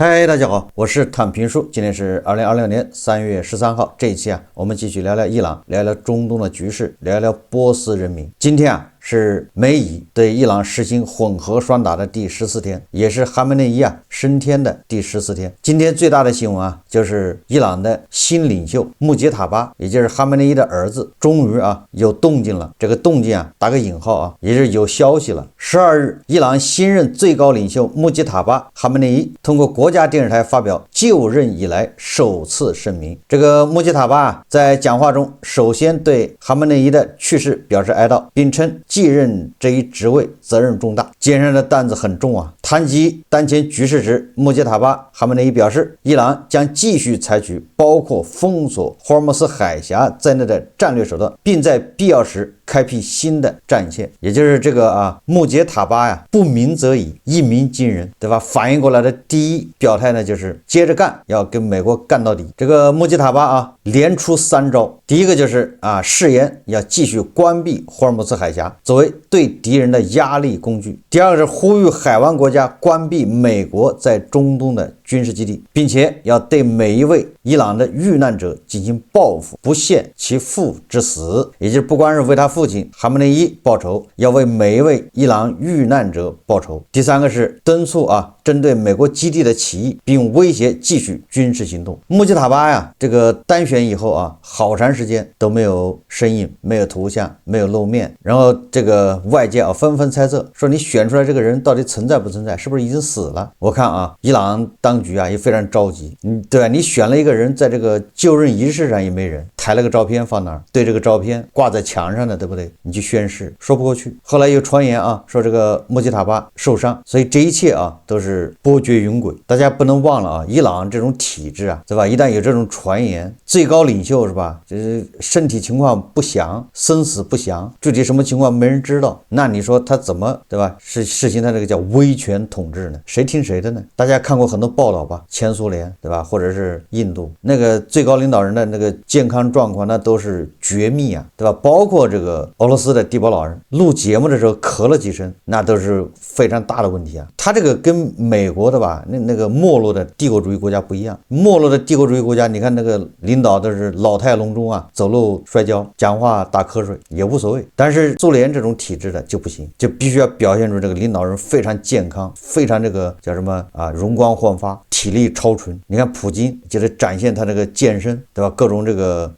嗨，大家好，我是躺平叔，今天是2026年3月13号。这一期我们继续聊聊伊朗，聊聊中东的局势，聊聊波斯人民。今天是美以对伊朗实行混合双打的第14天，也是哈梅内伊升天的第14天。今天最大的新闻就是伊朗的新领袖穆杰塔巴，也就是哈梅内伊的儿子，终于有动静了。这个动静打个引号也是有消息了。12日，伊朗新任最高领袖穆杰塔巴哈梅内伊通过国家电视台发表就任以来首次声明。这个穆杰塔巴在讲话中首先对哈梅内伊的去世表示哀悼，并称继任这一职位责任重大，肩上的担子很重谈及当前局势时，穆杰塔巴哈梅内伊表示，伊朗将继续采取包括封锁霍尔木斯海峡在内的战略手段，并在必要时开辟新的战线。也就是这个穆杰塔巴不鸣则已，一鸣惊人，对吧？反应过来的第一表态呢，就是接着干，要跟美国干到底。这个穆杰塔巴连出3招，第一个就是誓言要继续关闭霍尔木斯海峡，作为对敌人的压力工具。第二个是呼吁海湾国家关闭美国在中东的军事基地，并且要对每一位伊朗的遇难者进行报复，不限其父之死，也就是不光是为他父亲哈梅内伊报仇，要为每一位伊朗遇难者报仇。第三个是敦促针对美国基地的起义，并威胁继续军事行动。穆杰塔巴这个单选以后好长时间都没有身影，没有图像，没有露面，然后这个外界纷纷猜测说，你选出来这个人到底存在不存在，是不是已经死了？我看伊朗当局也非常着急，对吧？你选了一个人，在这个就任仪式上也没人，抬了个照片放那儿，对这个照片挂在墙上的，对不对？你去宣誓，说不过去。后来又传言说这个穆杰塔巴受伤，所以这一切都是波谲云诡。大家不能忘了伊朗这种体制对吧？一旦有这种传言，最高领袖是吧，就是身体情况不详，生死不详，具体什么情况没人知道，那你说他怎么对吧？实行他这个叫威权统治呢？谁听谁的呢？大家看过很多报道吧？前苏联对吧？或者是印度那个最高领导人的那个健康状况，那都是绝密对吧？包括这个俄罗斯的地保老人录节目的时候咳了几声，那都是非常大的问题他这个跟美国的吧那个没落的帝国主义国家不一样。没落的帝国主义国家，你看那个领导都是老态龙钟走路摔跤，讲话打瞌睡也无所谓。但是苏联这种体制的就不行，就必须要表现出这个领导人非常健康，非常这个叫什么容光焕发，体力超群。你看普京就是展现他这个健身对吧？各种这个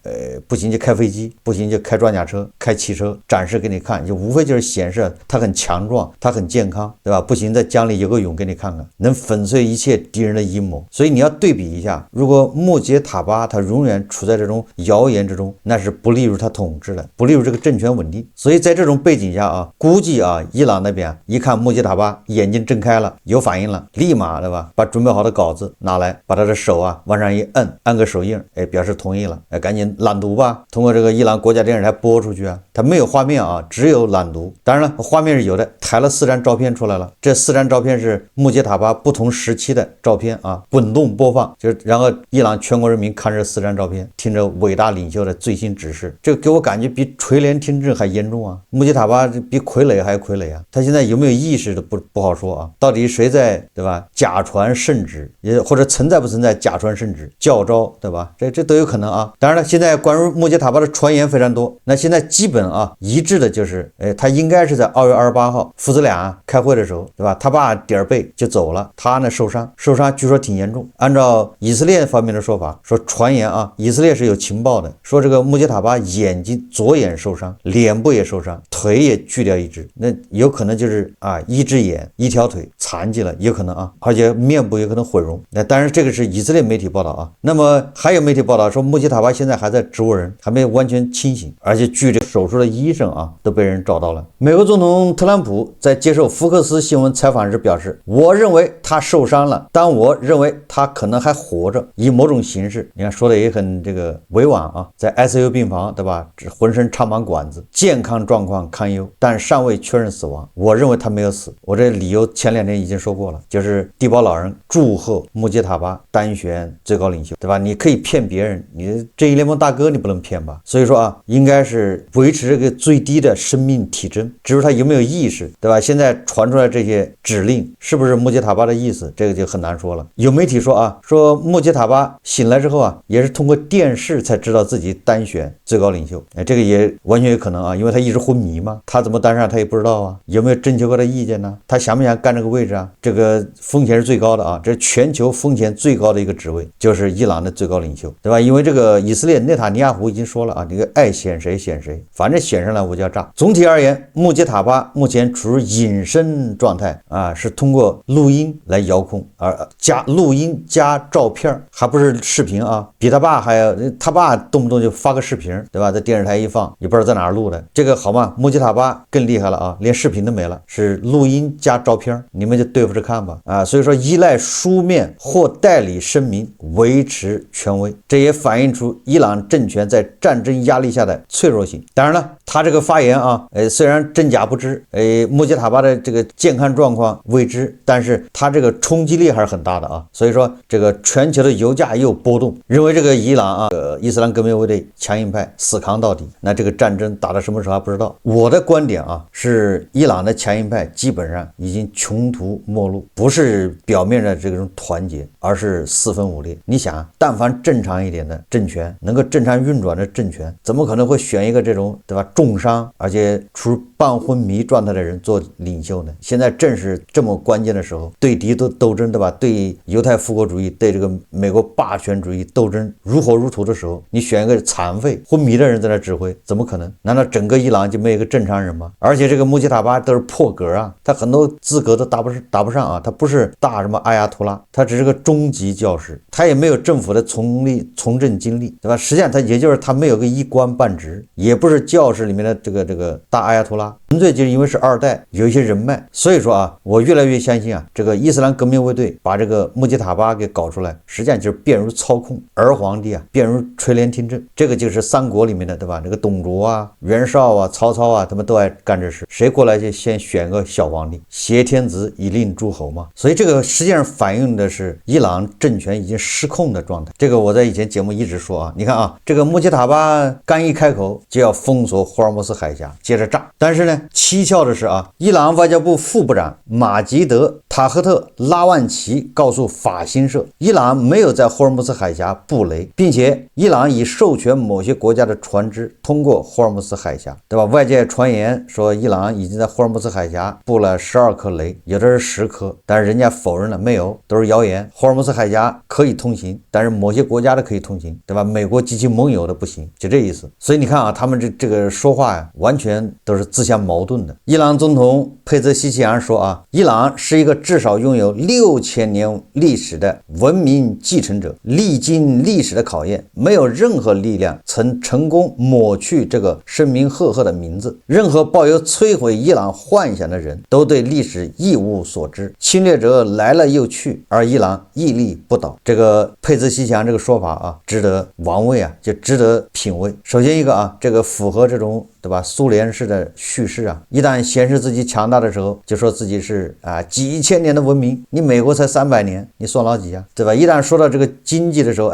不行就开飞机，不行就开装甲车，开汽车展示给你看，就无非就是显示他很强壮，他很健康对吧？不行在江里游个泳给你看看，能粉碎一切敌人的阴谋。所以你要对比一下，如果穆杰塔巴他永远处在这种谣言之中，那是不利于他统治的，不利于这个政权稳定。所以在这种背景下估计伊朗那边一看穆杰塔巴眼睛睁开了，有反应了，立马对吧，把准备好的稿子拿来，把他的手往上一按个手印，表示同意了，赶紧朗读吧，通过这个伊朗国家电视台播出去他没有画面只有朗读。当然了，画面是有的，抬了4张照片出来了，这4张照片是穆杰塔巴不同时期的照片滚动播放，就是然后伊朗全国人民看这4张照片，听着伟大领袖的最新指示。这个给我感觉比垂帘听政还严重穆杰塔巴比傀儡还傀儡他现在有没有意识的不好说到底谁在对吧假传圣旨，也或者存在不存在假传圣旨教招对吧？这都有可能当然了，现在关于穆杰塔巴的传言非常多，那现在基本一致的就是他应该是在2月28号父子俩开会的时候对吧，他爸点儿背就走了，他呢受伤据说挺严重。按照以色列方面的说法，说传言以色列是有情报的，说这个穆杰塔巴眼睛左眼受伤，脸部也受伤，腿也锯掉一只，那有可能就是一只眼一条腿残疾了，有可能而且面部有可能毁容。那当然这个是以色列媒体报道那么还有媒体报道说穆杰塔巴现在还在植物人，还没有完全清醒，而且据这个手术的医生都被人找到了。美国总统特朗普在接受福克斯新闻采访时表示，我认为他受伤了，但我认为他可能还活着，以某种形式。你看说的也很这个委婉在 ICU 病房对吧，浑身插满管子，健康状况堪忧，但尚未确认死亡。我认为他没有死，我这理由前2天已经说过了，就是地保老人祝贺穆杰塔巴单选最高领袖，对吧？你可以骗别人，你正义联盟大哥你不能骗吧？所以说啊，应该是维持这个最低的生命体征，至于他有没有意识，对吧？现在传出来这些指令是不是穆杰塔巴的意思，这个就很难说了。有媒体说啊，说穆杰塔巴醒来之后啊，也是通过电视才知道自己单选最高领袖，这个也完全有可能啊，因为他一直昏迷嘛，他怎么单上他也不知道啊，有没有征求过他意见呢？他想不想干这个位置啊？这个风险是最高的啊，这是全球风险最高的一个职位，就是伊朗的最高领袖，对吧？因为这个以色列内塔尼亚胡已经说了啊，这个爱选谁选谁，反正选上来我就要炸。总体而言，穆杰塔巴目前处于隐身状态啊，是通过录音来遥控，而加录音加照片，还不是视频啊，比他爸还要，他爸动不动就发个视频，对吧？在电视台一放，也不知道在哪儿录的，这个好吗？穆杰塔巴更厉害了啊，连视频都没了，是录音加照片，你们就对付着看吧啊！所以说依赖书面或代理声明维持权威，这也反映出伊朗政权在战争压力下的脆弱性。当然了，他这个发言啊，虽然真假不知，穆杰塔巴的这个健康状况未知，但是他这个冲击力还是很大的啊。所以说这个全球的油价又波动，认为这个伊朗啊，伊斯兰革命卫队强硬派死扛到底，那这个战争打到什么时候还不知道。我的观点啊，是伊朗的强硬派基本上已经穷途末路，不是表面的这种团结，而是四分五裂。你想，但凡正常一点的政权，能够正常运转的政权，怎么可能会选一个这种，对吧，重伤而且处于半昏迷状态的人做领袖呢？现在正是这么关键的时候，对敌斗争，对吧？对犹太复国主义，对这个美国霸权主义斗争如火如荼的时候，你选一个残废昏迷的人在那指挥，怎么可能？难道整个伊朗就没有一个正常人吗？而且这个穆杰塔巴都是破格啊，他很多资格都达不上啊，他不是大什么阿亚图拉，他只是个中级教师，他也没有政府的从政经历，对吧？实际上他也就是他没有个一官半职，也不是教室里面的这个大阿亚图拉，纯粹就是因为是二代，有一些人脉。所以说啊，我越来越相信啊，这个伊斯兰革命卫队把这个穆杰塔巴给搞出来，实际上就是便于操控，儿皇帝啊便于垂帘听政，这个就是三国里面的，对吧？这个董卓啊、袁绍啊、曹操啊，他们都爱干这事，谁过来就先选个小皇帝，挟天子以令诸侯嘛。所以这个实际上反映的是伊朗政权已经失控的状态。这个我在以前节目一直说啊，你看啊，这个穆杰塔巴刚一开口就要封锁霍尔木斯海峡，接着炸。但是呢，蹊跷的是啊，伊朗外交部副部长马吉德·塔赫特·拉万齐告诉法新社，伊朗没有在霍尔木斯海峡布雷，并且伊朗已授权某些国家的船只通过霍尔木斯海峡，对吧？外界传言说伊朗已经在霍尔木斯海峡布了12颗雷，有的是10颗，但是人家否认了，没有，都是谣言。霍尔木斯海峡可以通行，但是某些国家的可以通行，对吧？美国及其盟友的不行，就这意思。所以你看啊，他们这个说话呀，完全都是自相矛盾的。伊朗总统佩泽西奇扬说啊，伊朗是一个至少拥有6000年历史的文明继承者，历经历史的考验，没有任何力量曾成功抹去这个声名赫赫的名字。任何抱有摧毁伊朗幻想的人都对历史一无所知，侵略者来了又去，而伊朗屹立不倒。这个佩泽西奇扬这个说法啊，值得玩味啊，就值得品味。首先一个啊，这个符合这种，对吧，苏联式的叙事啊，一旦显示自己强大的时候，就说自己是啊几千年的文明，你美国才300年，你算老几啊，对吧？一旦说到这个经济的时候，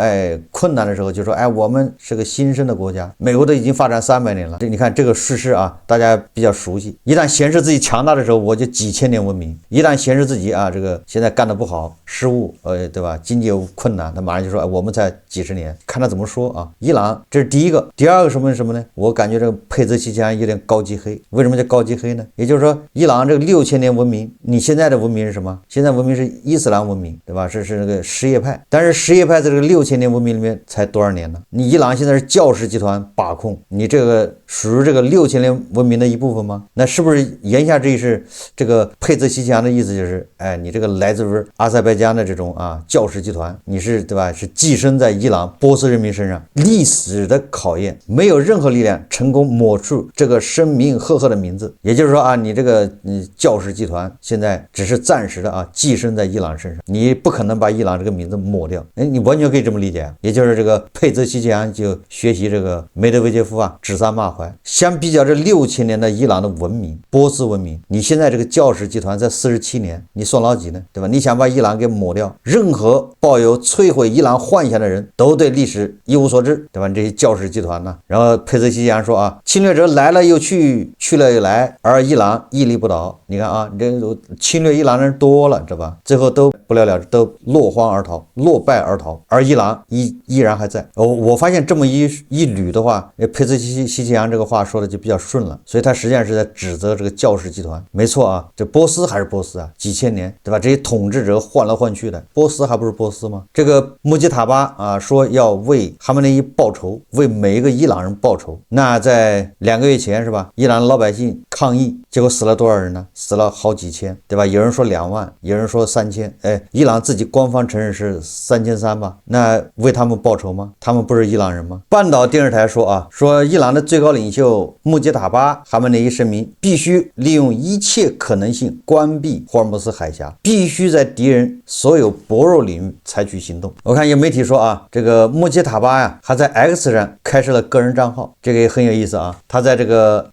困难的时候，就说我们是个新生的国家，美国都已经发展300年了。这你看这个叙事啊，大家比较熟悉。一旦显示自己强大的时候，我就几千年文明；一旦显示自己啊这个现在干得不好，失误，对吧？经济有困难，他马上就说我们才几十年，看他怎么说啊。伊朗这是第一个，第二个什么呢？我感觉这个佩泽西奇扬有点高级黑。为什么叫高级黑呢？也就是说，伊朗这个6000年文明，你现在的文明是什么？现在文明是伊斯兰文明，对吧？是那个什叶派，但是什叶派在这个6000年文明里面才多少年呢？你伊朗现在是教士集团把控，你这个属于这个6000年文明的一部分吗？那是不是言下之意是这个佩泽西奇扬的意思就是，你这个来自于阿塞拜疆的这种教士集团，你是对吧？是寄生在伊朗波斯人民身上，历史的考验，没有任何力量成功抹出这个声名赫赫的名字。也就是说啊，你这个教士集团现在只是暂时的啊寄生在伊朗身上，你不可能把伊朗这个名字抹掉。你完全可以这么理解啊，也就是这个佩泽希奇扬就学习这个梅德韦杰夫啊，指桑骂槐。相比较这6000年的伊朗的文明，波斯文明，你现在这个教士集团在47年，你算老几呢？对吧？你想把伊朗给抹掉，任何抱有摧毁伊朗幻想的人都对历史一无所知，对吧？这些教士集团呢，然后佩泽希奇扬说啊，侵略者来了又去，去了又来，而伊朗屹立不倒。你看啊，这侵略伊朗的人多了，知道吧？最后都不了了之，都落荒而逃，落败而逃，而伊朗依然还在。我发现这么一捋的话，佩泽希奇扬这个话说的就比较顺了，所以他实际上是在指责这个教士集团。没错啊，这波斯还是波斯啊，几千年，对吧？这些统治者换来换去的，波斯还不是波斯吗？这个穆吉塔巴啊说要为哈梅内伊报仇，为每一个伊朗人报仇。那在2个月前是吧？伊朗的老百姓抗议，结果死了多少人呢？死了好几千，对吧？有人说2万，有人说3000。伊朗自己官方承认是3300吧？那为他们报仇吗？他们不是伊朗人吗？半岛电视台说啊，说伊朗的最高领袖穆吉塔巴哈梅内伊声明，必须利用一切可能性关闭霍尔木斯海峡，必须在敌人所有薄弱领域采取行动。我看有媒体说啊，这个穆吉塔巴呀，还在 X 上开设了个人账号，这个也很有意思啊。他在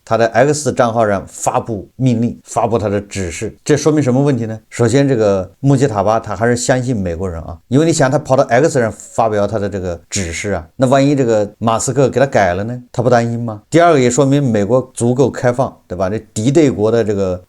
他的 X 账号上发布命令，发布他的指示，这说明什么问题呢？首先，这个穆吉塔巴他还是相信美国人啊，因为你想他跑到 X 上发表他的这个指示啊，那万一这个马斯克给他改了呢，他不担心吗？第二个也说明美国足够开放，对吧？这敌对国的这个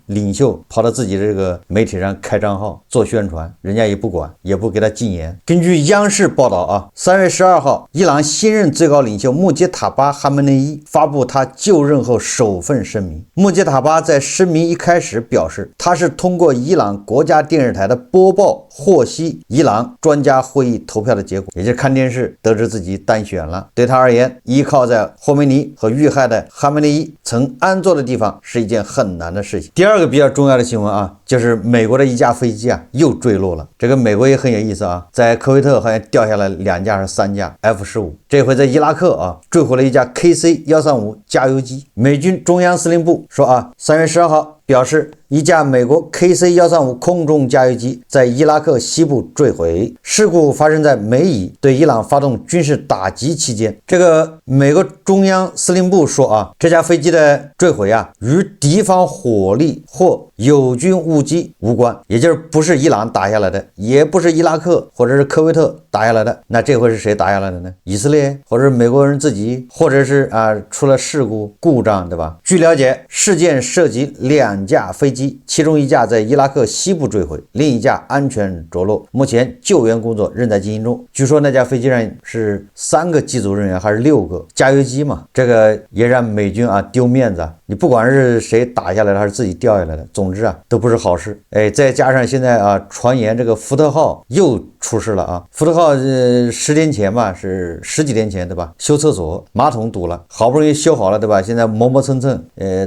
领袖跑到自己的这个媒体上开账号做宣传，人家也不管，也不给他禁言。根据央视报道啊，3月12号，伊朗新任最高领袖穆吉塔巴哈梅内伊发布他就任后首份声明。穆吉塔巴在声明一开始表示，他是通过伊朗国家电视台的播报获悉伊朗专家会议投票的结果，也就是看电视得知自己当选了。对他而言，依靠在霍梅尼和遇害的哈梅内伊曾安坐的地方是一件很难的事情。第二个比较重要的新闻啊，就是美国的一架飞机啊又坠落了。这个美国也很有意思啊，在科威特好像掉下来2架还是3架 F-15，这回在伊拉克啊坠毁了一架 KC-135加油机。美军中央司令部说啊，3月12号表示，一架美国 KC-135空中加油机在伊拉克西部坠毁。事故发生在美以对伊朗发动军事打击期间。这个美国中央司令部说啊，这架飞机的坠毁啊与敌方火力或友军误击无关，也就是不是伊朗打下来的，也不是伊拉克或者是科威特打下来的。那这回是谁打下来的呢？以色列，或者是美国人自己，或者是出了事故障，对吧？据了解，事件涉及2架飞机，其中一架在伊拉克西部坠毁，另一架安全着陆。目前救援工作仍在进行中。据说那架飞机上是3个机组人员还是6个？加油机嘛，这个也让美军丢面子啊。你不管是谁打下来的还是自己掉下来的，总之都不是好事。再加上现在传言这个福特号又出事了啊。福特号10天前吧，是10几天前对吧？修厕所马桶堵了，好不容易修好了对吧？现在磨磨蹭蹭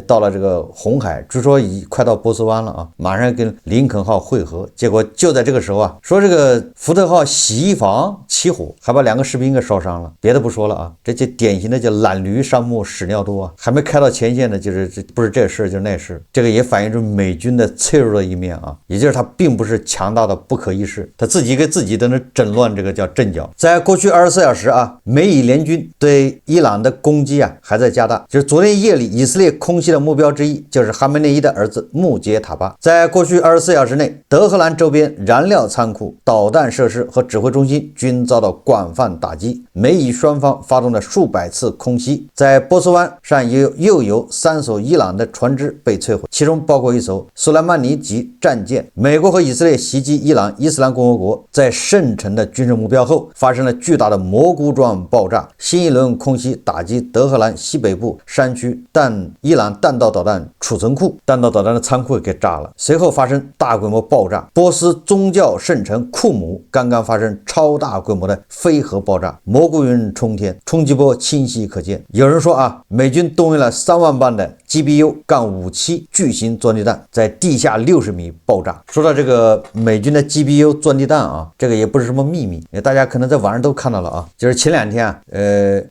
到了这个红海，据说已快到波斯湾了啊，马上跟林肯号会合。结果就在这个时候说这个福特号洗衣房起火，还把2个士兵给烧伤了。别的不说了这就典型的叫懒驴上磨屎尿多还没开到前线呢，就是不是这事就是那事。这个也反映出美军的脆弱的一面也就是他并不是强大的不可一世，他自己给自己都能整乱这个叫阵脚。在过去24小时美以联军对伊朗的攻击还在加大。就是昨天夜里，以色列空袭的目标之一就是哈梅内伊的儿子穆杰塔巴。在过去24小时内，德黑兰周边燃料仓库、导弹设施和指挥中心均遭到广泛打击。美以双方发动了数百次空袭。在波斯湾上又有3艘伊朗的船只被摧毁，其中包括一艘苏莱曼尼级战舰。美国和以色列袭击伊朗伊斯兰共和国在圣城的军事目标后，发生了巨大的蘑菇状爆炸。新一轮空袭打击德黑兰西北部山区伊朗弹道导弹储存库，弹道导弹的仓库给炸了。随后发生大规模爆炸。波斯宗教圣城库姆刚刚发生超大规模的飞核爆炸，蘑菇云冲天，冲击波清晰可见。有人说美军动用了3万磅的 GBU-57巨型钻地弹在地下60米爆炸。说到这个美军的 GBU 钻地弹啊，这个也不是什么秘密，大家可能在网上都看到了啊。就是前2天啊，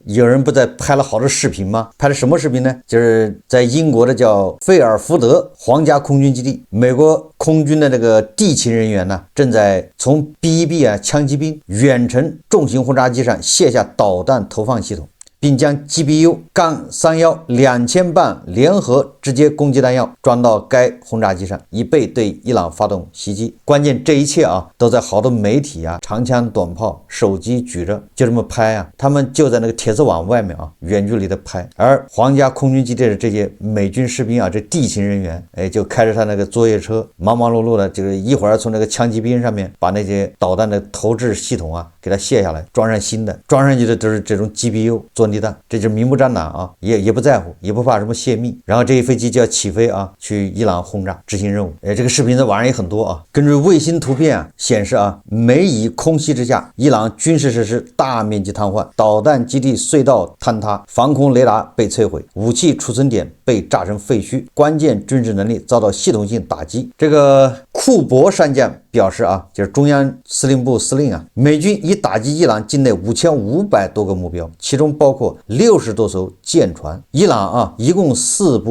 有人不在拍了好多视频吗？拍了什么视频呢？就是在英国的叫费尔福德皇家空军基地，美国空军的这个地勤人员呢，正在从 B-1B 枪击兵远程重型轰炸机上卸下导弹投放系统，并将 GBU-31 2000磅联合直接攻击弹药装到该轰炸机上，以备对伊朗发动袭击。关键这一切啊，都在好多媒体啊，长枪短炮，手机举着就这么拍啊，他们就在那个铁丝网外面啊，远距离的拍。而皇家空军基地的这些美军士兵啊，这地勤人员，就开着他那个作业车，忙忙碌碌的，就是一会儿从那个枪击兵上面把那些导弹的投掷系统啊给它卸下来，装上新的，装上去的都是这种 GBU 钻地弹，这就是明目张胆啊，也不在乎，也不怕什么泄密。然后这一飞机就要起飞啊，去伊朗轰炸执行任务。这个视频在网上也很多啊。根据卫星图片啊显示啊，美以空袭之下，伊朗军事设施大面积瘫痪，导弹基地隧道坍塌，防空雷达被摧毁，武器储存点被炸成废墟，关键军事能力遭到系统性打击。这个库珀上将表示啊，就是中央司令部司令啊，美军已打击伊朗境内5500多个目标，其中包括60多艘舰船。伊朗啊，一共4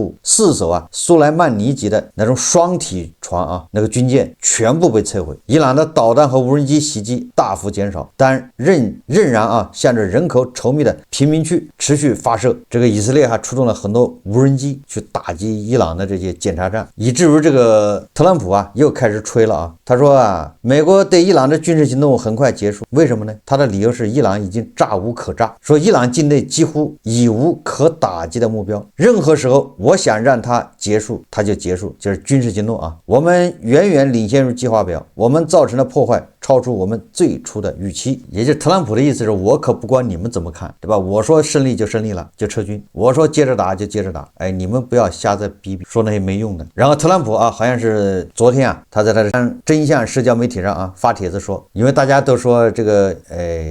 艘啊苏莱曼尼级的那种双体船啊，那个军舰全部被摧毁。伊朗的导弹和无人机袭击大幅减少，但仍然啊向着人口稠密的贫民区持续发射。这个以色列还出动了很多无人机去打击伊朗的这些检查站，以至于这个特朗普啊又开始吹了啊，他说啊，美国对伊朗的军事行动很快结束，为什么呢？他的理由是伊朗已经炸无可炸，说伊朗境内几乎已无可打击的目标，任何时候我想让它结束它就结束，就是军事行动啊。我们远远领先于计划表，我们造成的破坏超出我们最初的预期。也就是特朗普的意思是，我可不管你们怎么看，对吧？我说胜利就胜利了，就撤军；我说接着打就接着打。你们不要瞎在逼说那些没用的。然后特朗普啊，好像是昨天啊，他在他的真相社交媒体上啊发帖子说，因为大家都说这个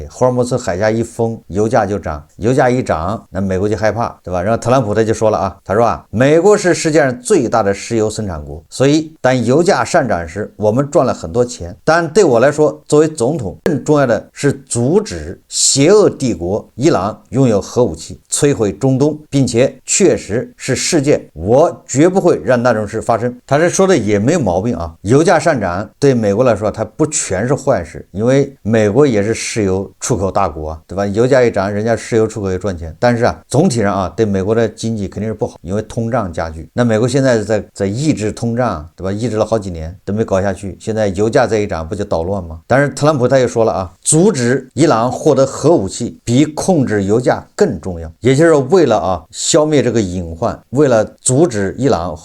霍尔木兹海峡一封，油价就涨，油价一涨，那美国就害怕，对吧？然后特朗普他就说了啊，他说啊，美国是世界上最大的石油生产国，所以当油价上涨时，我们赚了很多钱。但对我来说，作为总统，更重要的是阻止邪恶帝国伊朗拥有核武器，摧毁中东，并且确实是世界，我绝不会让那种事发生。他这说的也没有毛病啊。油价上涨对美国来说，它不全是坏事，因为美国也是石油出口大国啊，对吧？油价一涨，人家石油出口也赚钱。但是啊，总体上啊，对美国的经济肯定是不好，因为通胀加剧。那美国现在在抑制通胀，对吧？抑制了好几年都没搞下去，现在油价再一涨，不就捣乱吗？但是特朗普他又说了啊，阻止伊朗获得核武器比控制油价更重要，也就是为了啊消灭这个隐患，为了阻止伊朗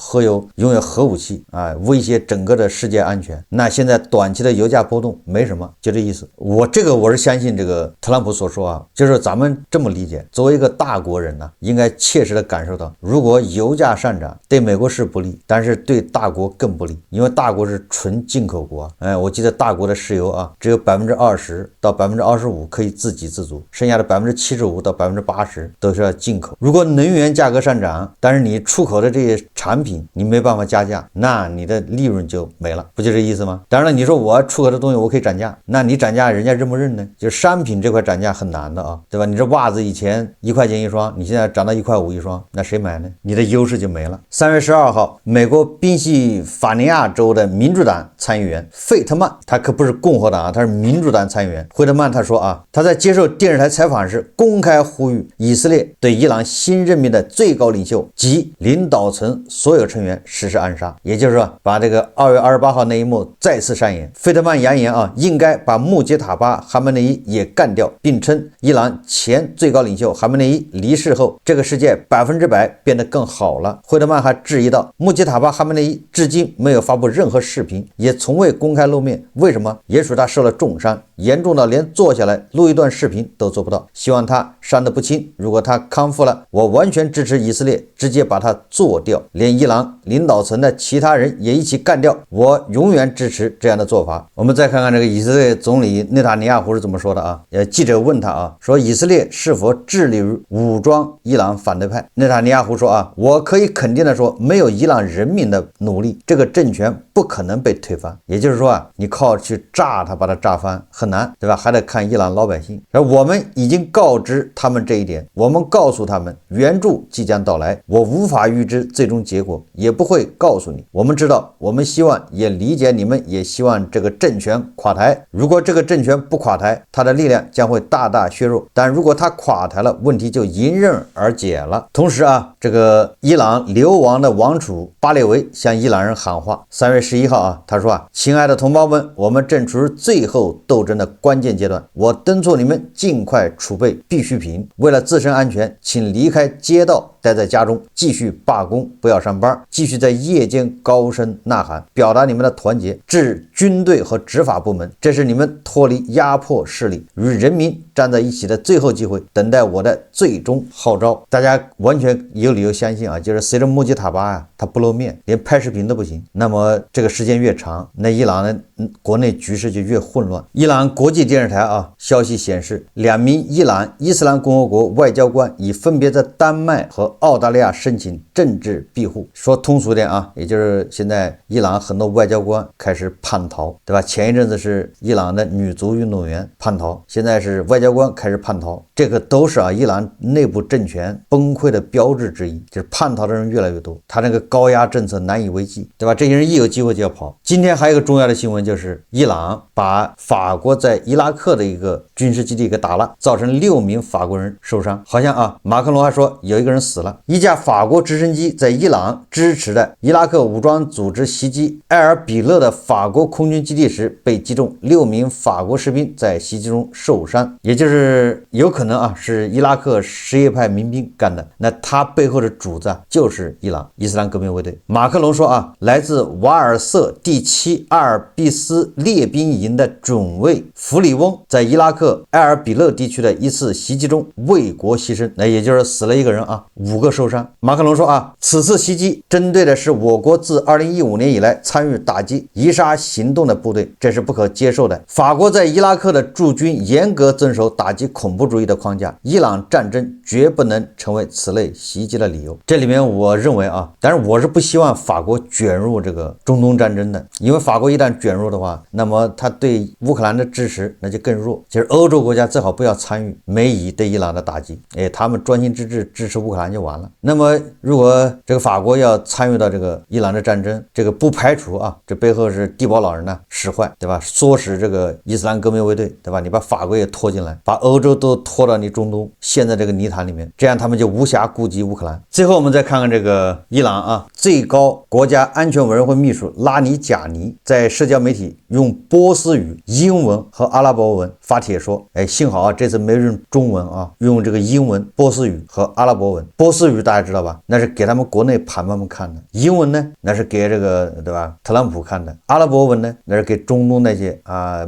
拥有核武器啊，威胁整个的世界安全。那现在短期的油价波动没什么，就这意思。我是相信这个特朗普所说啊，就是咱们这么理解，作为一个大国人呢，应该切实的感受到，如果油价上涨对美国是不利，但是对大国更不利，因为大国是纯进口国啊。我记得大国的石油啊，只有20%到25%可以自给自足，剩下的75%到80%都是要进口。如果能源价格上涨，但是你出口的这些产品你没办法加价，那你的利润就没了，不就这意思吗？当然了，你说我出口的东西我可以涨价，那你涨价人家认不认呢？就是商品这块涨价很难的啊，对吧？你这袜子以前1块钱一双，你现在涨到1块5一双，那谁买呢？你的优势就没了。3月12号，美国宾夕法尼亚州的民主党参议员费特曼，他可不是共和党啊，他是民主党参议员。费特曼他说啊，他在接受电视台采访时公开呼吁以色列对伊朗新任命的最高领袖及领导层所有成员实施暗杀，也就是说把这个2月28号那一幕再次上演。费特曼扬言啊，应该把穆杰塔巴哈梅内伊也干掉，并称伊朗前最高领袖哈梅内伊离世后，这个世界100%变得更好了。费特曼还质疑到，穆杰塔巴哈梅内伊至今没有发布任何视频，也从未公开露面，为什么？也许他受了重伤，严重到连坐下来录一段视频都做不到。希望他伤得不轻，如果他康复了，我完全支持以色列直接把他做掉，连伊朗领导层的其他人也一起干掉，我永远支持这样的做法。我们再看看这个以色列总理内塔尼亚胡是怎么说的啊？记者问他啊，说以色列是否致力于武装伊朗反对派？内塔尼亚胡说啊，我可以肯定的说，没有伊朗人民的努力，这个政权不可能被推翻。也就是说啊，你靠去炸它把它炸翻很难，对吧？还得看伊朗老百姓。而我们已经告知他们这一点，我们告诉他们援助即将到来，我无法预知最终结果，也不会告诉你。我们知道，我们希望也理解你们，也希望这个政权垮台。如果这个政权不垮台，它的力量将会大大削弱，但如果它垮台了，问题就迎刃而解了。同时啊，这个伊朗流亡的王储巴列维向伊朗人喊话，3月11号啊，他说啊，亲爱的同胞们，我们正处于最后斗争的关键阶段，我敦促你们尽快储备必需品，为了自身安全，请离开街道，待在家中，继续罢工，不要上班，继续在夜间高声呐喊，表达你们的团结，至军队和执法部门，这是你们脱离压迫势力，与人民站在一起的最后机会，等待我的最终号召。大家完全有理由相信啊，就是随着穆吉塔巴啊，他不露面，连拍视频都不行，那么这个时间越长，那伊朗的国内局势就越混乱。伊朗国际电视台啊，消息显示，2名伊朗伊斯兰共和国外交官已分别在丹麦和澳大利亚申请政治庇护。说通俗点啊，也就是现在伊朗很多外交官开始叛逃，对吧？前一阵子是伊朗的女足运动员叛逃，现在是外交官开始叛逃，这个都是伊朗内部政权崩溃的标志之一，就是叛逃的人越来越多，他那个高压政策难以为继，对吧？这些人一有机会就要跑。今天还有一个重要的新闻，就是伊朗把法国在伊拉克的一个军事基地给打了，造成6名法国人受伤，好像啊，马克龙还说有一个人死了。一架法国直升机在伊朗支持的伊拉克武装组织袭击埃尔比勒的法国空军基地时被击中，6名法国士兵在袭击中受伤，也就是有可能啊是伊拉克什叶派民兵干的，那他背后的主子啊就是伊朗伊斯兰革命卫队。马克龙说啊，来自瓦尔瑟第7阿尔卑斯列兵营的准尉弗里翁在伊拉克埃尔比勒地区的一次袭击中为国牺牲，那也就是死了1个人啊，5个受伤。马克龙说啊，此次袭击针对的是我国自2015年以来参与打击伊沙行动的部队，这是不可接受的。法国在伊拉克的驻军严格遵守打击恐怖主义的框架，伊朗战争绝不能成为此类袭击的理由。这里面我认为啊，但是我是不希望法国卷入这个中东战争的，因为法国一旦卷入的话，那么他对乌克兰的支持那就更弱。其实欧洲国家最好不要参与美以对伊朗的打击，他们专心致志支持乌克兰就完了。那么如果这个法国要参与到这个伊朗的战争，这个不排除啊，这背后是地保老人呢使坏，对吧？唆使这个伊斯兰革命卫队，对吧？你把法国也拖进来，把欧洲都拖到你中东陷在这个泥潭里面，这样他们就无暇顾及乌克兰。最后我们再看看这个伊朗啊，最高国家安全委员会秘书拉尼贾尼在社交媒体用波斯语、英文和阿拉伯文发帖说，幸好啊这次没用中文啊，用这个英文、波斯语和阿拉伯文。波斯语大家知道吧？那是给他们国内盘们看的。英文呢，那是给这个对吧特朗普看的。阿拉伯文呢，那是给中东那些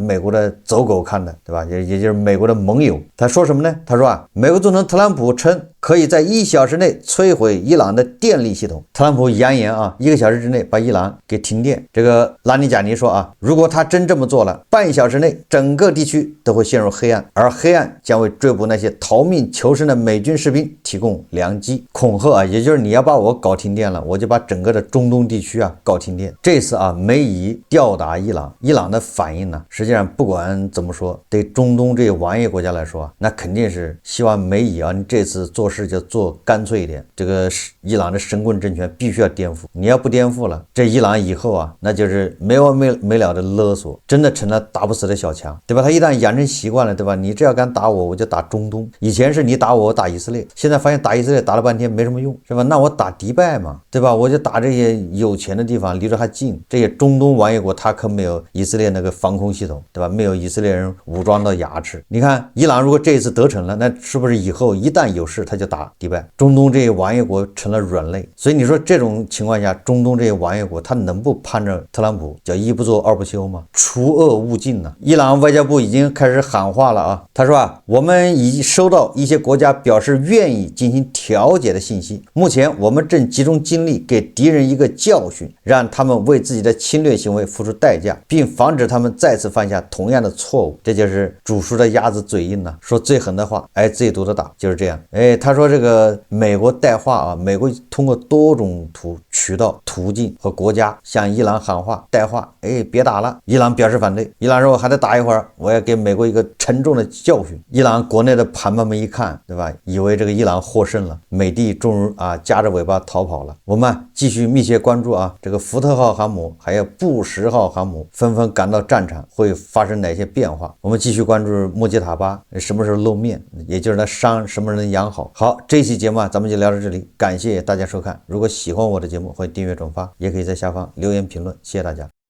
美国的走狗看的，对吧？也就是美国的盟友。他说什么呢？他说啊，美国总统特朗普称可以在1小时内摧毁伊朗的电力系统。特朗普扬言啊，1个小时之内把伊朗给停电。这个拉尼贾尼说啊，如果他真这么做了，半小时内整个地区都会陷入黑暗，而黑暗将为追捕那些逃命求生的美军士兵提供良机。恐吓啊，也就是你要把我搞停电了，我就把整个的中东地区啊搞停电。这次啊，美以吊打伊朗，伊朗的反应呢，实际上不管怎么说，对中东这些王爷国家来说啊，那肯定是希望美以啊，你这次做事就做干脆一点，这个伊朗的神棍政权必须要颠覆，你要不颠覆了，这伊朗以后啊，那就是没完没了的勒索，真的成了打不死的小强，对吧？他一旦养成习惯了，对吧？你这要敢打我，我就打中东。以前是你打我，我打以色列，现在发现打以色列打了半天没什么用，是吧？那我打迪拜嘛，对吧？我就打这些有钱的地方，离着还近。这些中东王爷国，他可没有以色列那个防空系统，对吧？没有以色列人武装到牙齿。你看伊朗如果这一次得逞了，那是不是以后一旦有事他就就打迪拜。中东这些王爷国成了软肋，所以你说这种情况下，中东这些王爷国他能不攀着特朗普叫一不做二不休吗？除恶务尽呢？伊朗外交部已经开始喊话了啊，他说我们已收到一些国家表示愿意进行调解的信息，目前我们正集中精力给敌人一个教训，让他们为自己的侵略行为付出代价，并防止他们再次犯下同样的错误。这就是煮熟的鸭子嘴硬呢，说最狠的话，最毒的打，就是这样。他说这个美国带话啊，美国通过多种渠道、途径和国家向伊朗喊话带话，别打了。伊朗表示反对，伊朗说我还得打一会儿，我要给美国一个沉重的教训。伊朗国内的盘们一看，对吧？以为这个伊朗获胜了，美帝终于夹着尾巴逃跑了。我们继续密切关注这个福特号航母还有布什号航母纷纷赶到战场会发生哪些变化。我们继续关注莫吉塔巴什么时候露面，也就是他伤什么人能养好。好，这期节目咱们就聊到这里，感谢大家收看。如果喜欢我的节目，欢迎订阅转发，也可以在下方留言评论，谢谢大家。